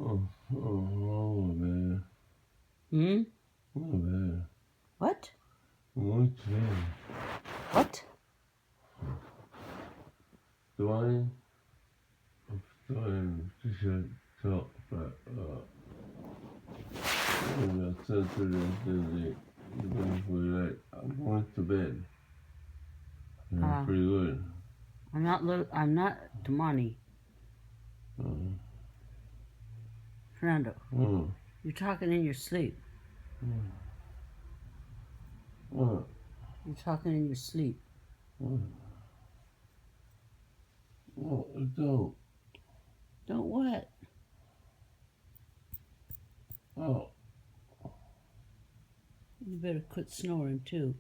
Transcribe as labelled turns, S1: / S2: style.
S1: Oh, man.
S2: Hmm?
S1: Oh, man.
S2: What?
S1: Muito bem.
S2: What?
S1: Dwayne, t-shirt, top, but, I said to the I'm going to bed. Yeah, pretty good.
S2: I'm not Damani. Fernando, you're talking in your sleep.
S1: What?
S2: You're talking in your sleep.
S1: What? Don't.
S2: Don't what?
S1: Oh.
S2: You better quit snoring too.